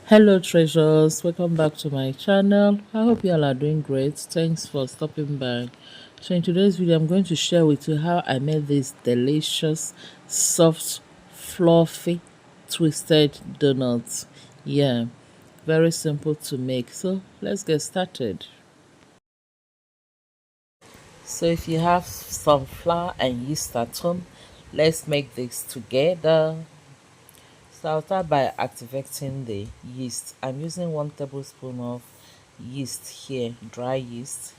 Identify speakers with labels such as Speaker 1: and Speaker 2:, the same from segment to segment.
Speaker 1: Hello treasures, welcome back to my channel. I hope you all are doing great. Thanks for stopping by. So in today's video I'm going to share with you how I made this delicious, soft, fluffy, twisted donuts. Yeah, very simple to make. So let's get started. So if you have some flour and yeast at home, let's make this together. So I'll start by activating the yeast. I'm using 1 tablespoon of yeast here, dry yeast.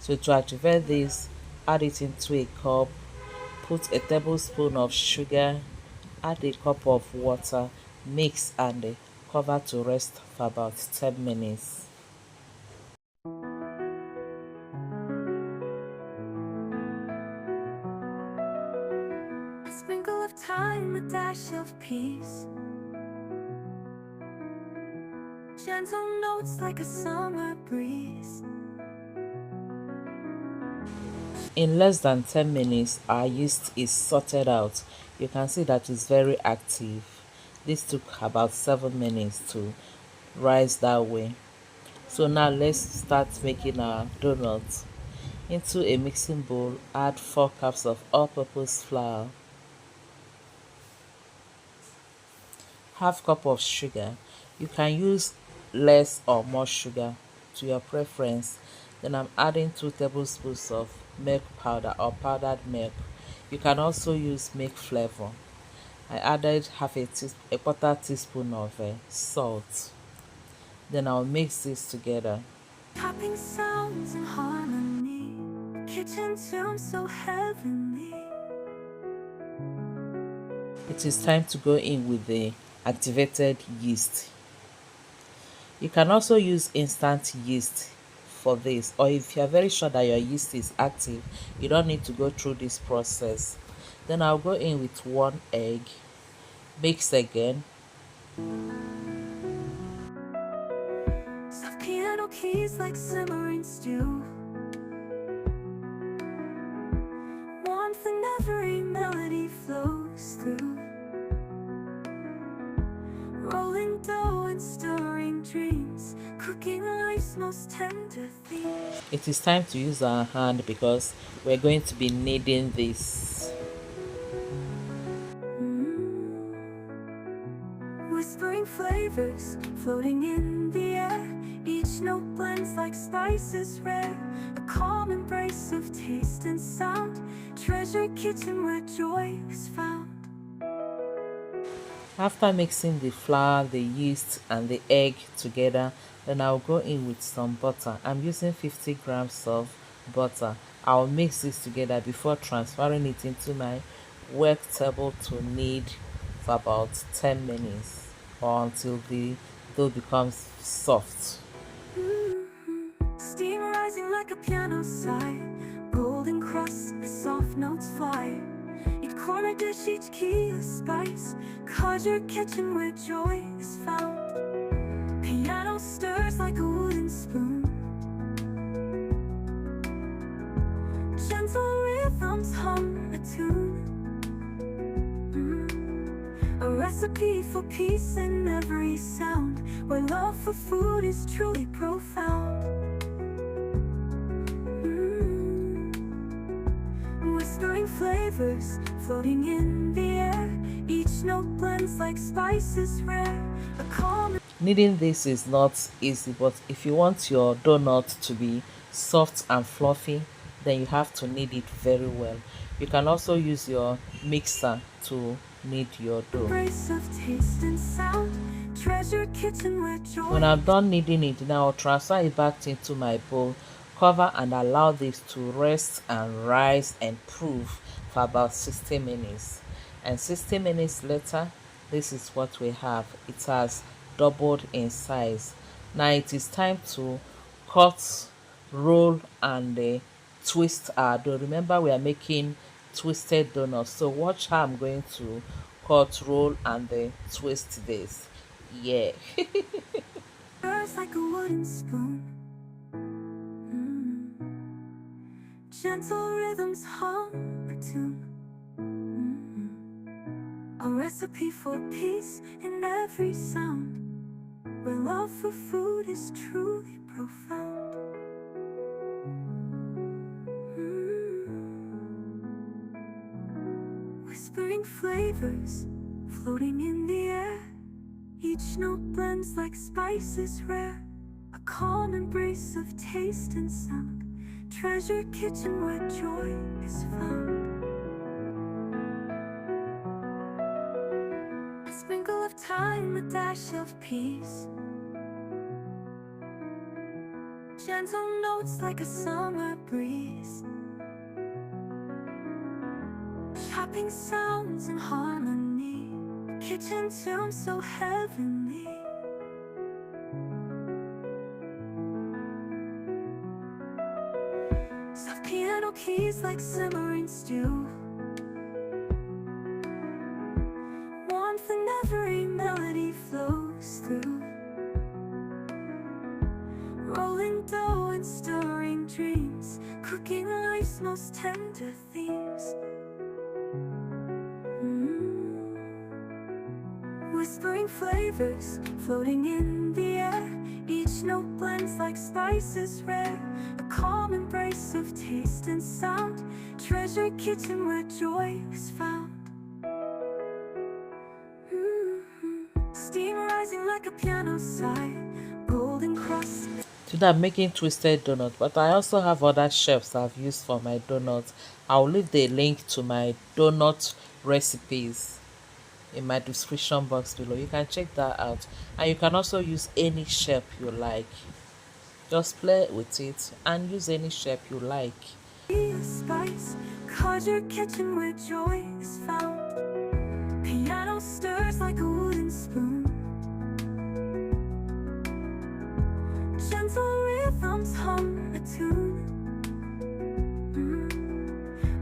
Speaker 1: So to activate this, add it into a cup, put a tablespoon of sugar, add a cup of water, mix and cover to rest for about 10 minutes.
Speaker 2: A sprinkle of thyme, a dash of peace, gentle notes like a summer breeze.
Speaker 1: In less than 10 minutes, our yeast is sorted out. You can see that it's very active. This took about 7 minutes to rise that way. So now let's start making our donuts. Into a mixing bowl, add 4 cups of all-purpose flour, half cup of sugar. You can use less or more sugar to your preference. Then I'm adding 2 tablespoons of milk powder or powdered milk. You can also use milk flavor. I added a quarter teaspoon of salt. Then I'll mix this together.
Speaker 2: Tapping sounds in harmony, kitchen tune so heavenly.
Speaker 1: It is time to go in with the activated yeast. You can also use instant yeast for this, or if you are very sure that your yeast is active, you don't need to go through this process. Then I'll go in with 1 egg, mix again.
Speaker 2: Soft piano keys like simmering stew, warmth in every melody flows through. Rolling dough and stirring dreams, cooking life's most tender theme.
Speaker 1: It is time to use our hand because we're going to be kneading this.
Speaker 2: Whispering flavors floating in the air, each note blends like spices rare. A calm embrace of taste and sound, treasure kitchen where joy is found.
Speaker 1: After mixing the flour, the yeast and the egg together, then I'll go in with some butter. I'm using 50 grams of butter. I'll mix this together before transferring it into my work table to knead for about 10 minutes or until the dough becomes soft.
Speaker 2: Steam rising like a piano sigh, golden crust, the soft notes fly. Each corner dish, each key a spice, cause your kitchen where joy is found. Piano stirs like a wooden spoon, gentle rhythms hum a tune. A recipe for peace in every sound, where love for food is truly profound. Whispering flavors floating in the air, each note blends like spices rare. A calm.
Speaker 1: Kneading this is not easy, but if you want your donut to be soft and fluffy, then you have to knead it very well. You can also use your mixer to knead your dough.
Speaker 2: Embrace of taste and sound, treasure kitchen where joy.
Speaker 1: When I'm done kneading it, now I'll transfer it back into my bowl, cover and allow this to rest and rise and proof for about 60 minutes. And 60 minutes later, this is what we have. It has doubled in size. Now it is time to cut, roll and twist our dough. Remember, we are making twisted donuts, so watch how I'm going to cut, roll and twist this. Yeah.
Speaker 2: Stirs like a wooden spoon. Gentle rhythms hum a tune. A recipe for peace in every sound. where love for food is truly profound. Whispering flavors floating in the air, each note blends like spices rare, a calm embrace of taste and sound, treasure kitchen where joy is found. A sprinkle of thyme, a dash of peace, gentle notes like a summer breeze, chopping sounds in harmony, kitchen tune so heavenly. Soft piano keys like simmering stew, warmth in every melody flows through, rolling dough and stirring dreams, cooking life's most tender themes. Whispering flavors floating in the air, each note blends like spices rare, a calm embrace of taste and sound, treasure kitchen where joy is found. Steam rising like a piano sigh, golden crust.
Speaker 1: Today I'm making twisted donut, but I also have other shapes I've used for my donuts. I'll leave the link to my donut recipes in my description box below. You can check that out, and you can also use any shape you like. Just play with it and use any shape you like.
Speaker 2: Spice, cause your kitchen where joy is found. Piano stirs like a wooden spoon, gentle rhythms hum a tune.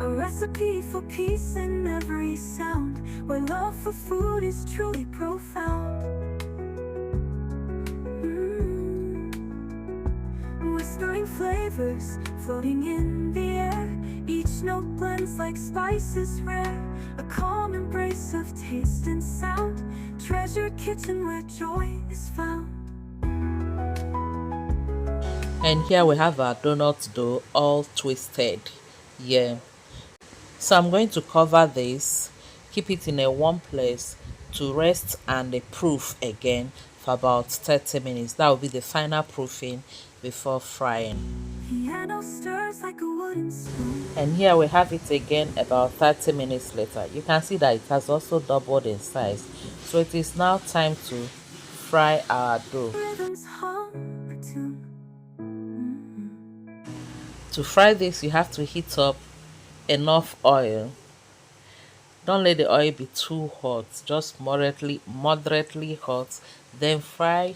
Speaker 2: A recipe for peace in every sound, where love for food is truly profound. Whispering flavors floating in the air, each note blends like spices rare, a calm embrace of taste and sound, treasure kitchen where joy is found.
Speaker 1: And here we have our donut dough all twisted. Yeah. So I'm going to cover this, keep it in a warm place to rest and proof again for about 30 minutes. That will be the final proofing before frying.
Speaker 2: Piano stirs like a wooden spoon.
Speaker 1: And here we have it again about 30 minutes later. You can see that it has also doubled in size. So it is now time to fry our dough.
Speaker 2: Rhythms hum a tune.
Speaker 1: To fry this, you have to heat up enough oil. Don't let the oil be too hot, just moderately hot. Then fry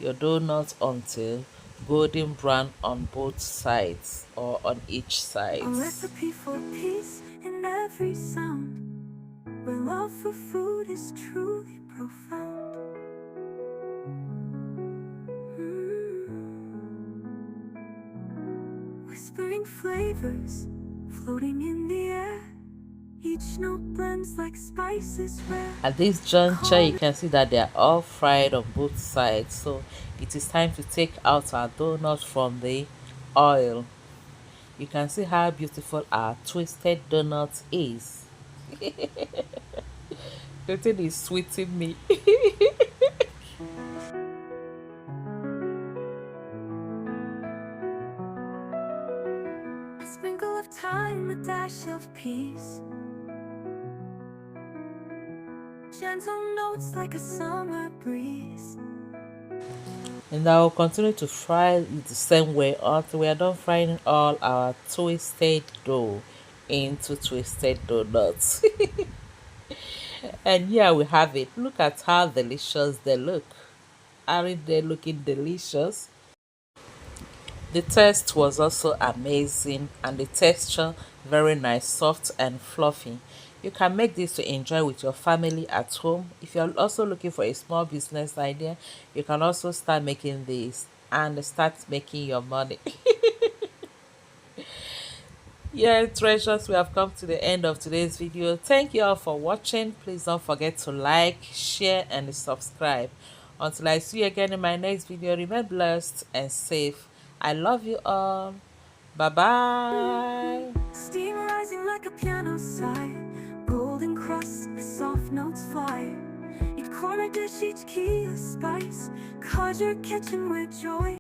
Speaker 1: your donuts until golden brown on both sides or on each side.
Speaker 2: A recipe for peace in every sound, where love for food is truly profound. Whispering flavors floating in the air, each note blends like spices rare.
Speaker 1: At this juncture, you can see that they are all fried on both sides. So it is time to take out our donut from the oil. You can see how beautiful our twisted donut is. The thing is sweeting me.
Speaker 2: A sprinkle of thyme, a dash of peace, gentle notes like a summer breeze.
Speaker 1: And I will continue to fry it the same way until we are done frying all our twisted dough into twisted donuts. And here we have it. Look at how delicious they look. Aren't they looking delicious? The taste was also amazing, and the texture very nice, soft and fluffy. You can make this to enjoy with your family at home. If you're also looking for a small business idea, you can also start making this and start making your money. Yeah, treasures, we have come to the end of today's video. Thank you all for watching. Please don't forget to like, share and subscribe. Until I see you again in my next video, remain blessed and safe. I love you all. Bye bye.
Speaker 2: Steam rising like a piano sigh, golden crust, the soft notes fly. Each corner dish, each key a spice, 'cause you're catching with joy.